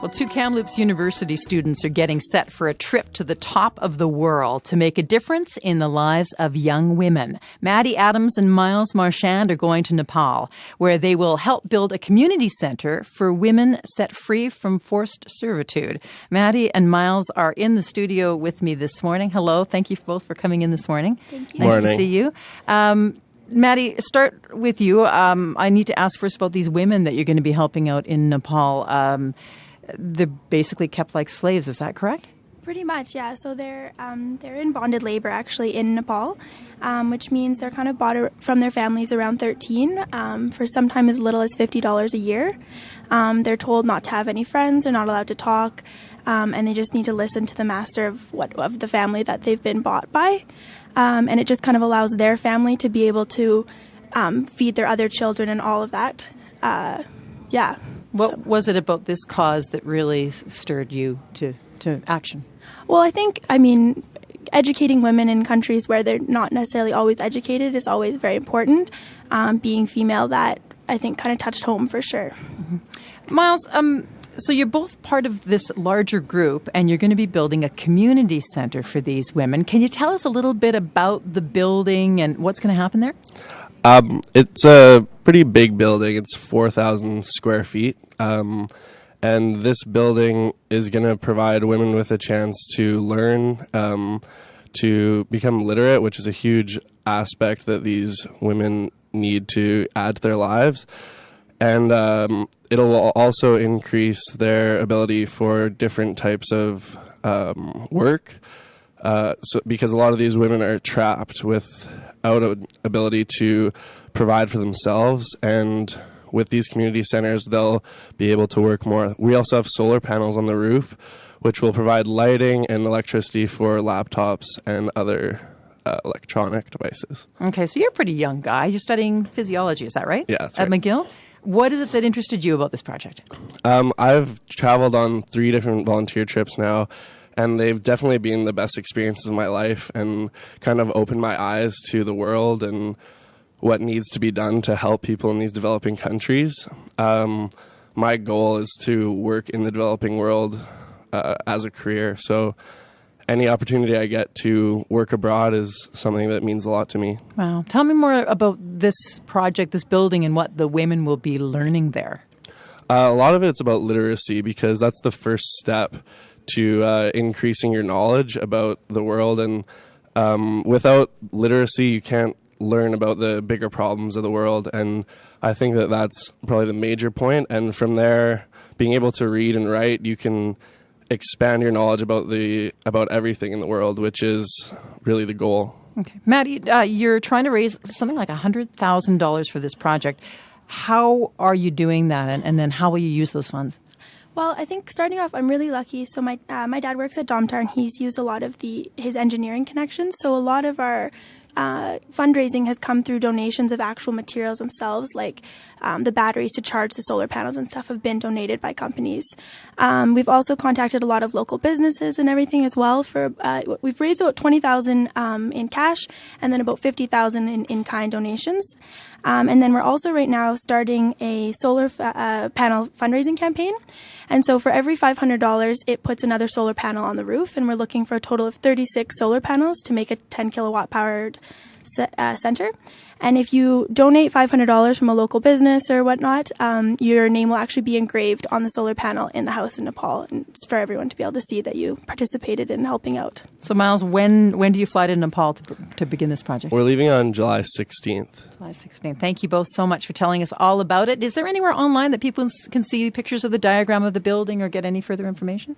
Well, two Kamloops University students are getting set for a trip to the top of the world to make a difference in the lives of young women. Maddie Adams and Miles Marchand are going to Nepal, where they will help build a community center for women set free from forced servitude. Maddie and Miles are in the studio with me this morning. Hello. Thank you both for coming in this morning. Thank you. Nice to see you. Maddie, start with you. I need to ask first about these women that you're going to be helping out in Nepal. They're basically kept like slaves. Is that correct? Pretty much, yeah. So they're in bonded labor actually in Nepal, which means they're kind of bought from their families around 13 for sometime as little as $50 a year. They're told not to have any friends. They're not allowed to talk, and they just need to listen to the master of the family that they've been bought by. And it just kind of allows their family to be able to feed their other children and all of that. Yeah. What was it about this cause that really stirred you to action? Well, I think, educating women in countries where they're not necessarily always educated is always very important. Being female, that I think kind of touched home for sure. Mm-hmm. Miles, so you're both part of this larger group, and you're going to be building a community center for these women. Can you tell us a little bit about the building and what's going to happen there? It's a pretty big building. It's 4,000 square feet. And this building is going to provide women with a chance to learn, to become literate, which is a huge aspect that these women need to add to their lives. And it'll also increase their ability for different types of work. Because a lot of these women are trapped without an ability to provide for themselves, and with these community centers, they'll be able to work more. We also have solar panels on the roof, which will provide lighting and electricity for laptops and other electronic devices. Okay, so you're a pretty young guy. You're studying physiology, is that right? Yeah, that's right. At McGill? What is it that interested you about this project? I've traveled on 3 different volunteer trips now, and they've definitely been the best experiences of my life and kind of opened my eyes to the world and what needs to be done to help people in these developing countries. My goal is to work in the developing world as a career. So any opportunity I get to work abroad is something that means a lot to me. Wow. Tell me more about this project, this building, and what the women will be learning there. A lot of it's about literacy, because that's the first step to increasing your knowledge about the world. And without literacy, you can't learn about the bigger problems of the world. And I think that that's probably the major point. And from there, being able to read and write, you can expand your knowledge about everything in the world, which is really the goal. Okay. Maddie, you're trying to raise something like $100,000 for this project. How are you doing that? And then how will you use those funds? Well, I think starting off, I'm really lucky. So my dad works at Domtar, and he's used a lot of his engineering connections. So a lot of our fundraising has come through donations of actual materials themselves, like the batteries to charge the solar panels and stuff have been donated by companies. We've also contacted a lot of local businesses and everything as well. We've raised about $20,000 in cash, and then about $50,000 in in-kind donations. And then we're also right now starting a solar panel fundraising campaign. And so for every $500, it puts another solar panel on the roof, and we're looking for a total of 36 solar panels to make a 10 kilowatt powered center. And if you donate $500 from a local business or whatnot, your name will actually be engraved on the solar panel in the house in Nepal, and it's for everyone to be able to see that you participated in helping out. So, Miles, when do you fly to Nepal to begin this project? We're leaving on July 16th. July 16th. Thank you both so much for telling us all about it. Is there anywhere online that people can see pictures of the diagram of the building or get any further information?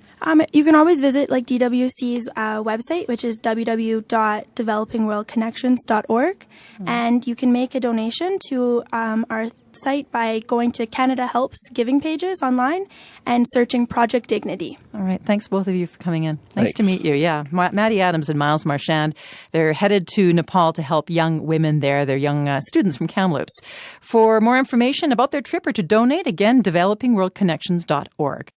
You can always visit DWC's website, which is www.developingworldconnections.org, and you can make a donation to our site by going to Canada Helps giving pages online and searching Project Dignity. All right. Thanks, both of you, for coming in. Nice Thanks. to meet you. Yeah. Maddie Adams and Miles Marchand, they're headed to Nepal to help young women there. They're young students from Kamloops. For more information about their trip or to donate, again, developingworldconnections.org.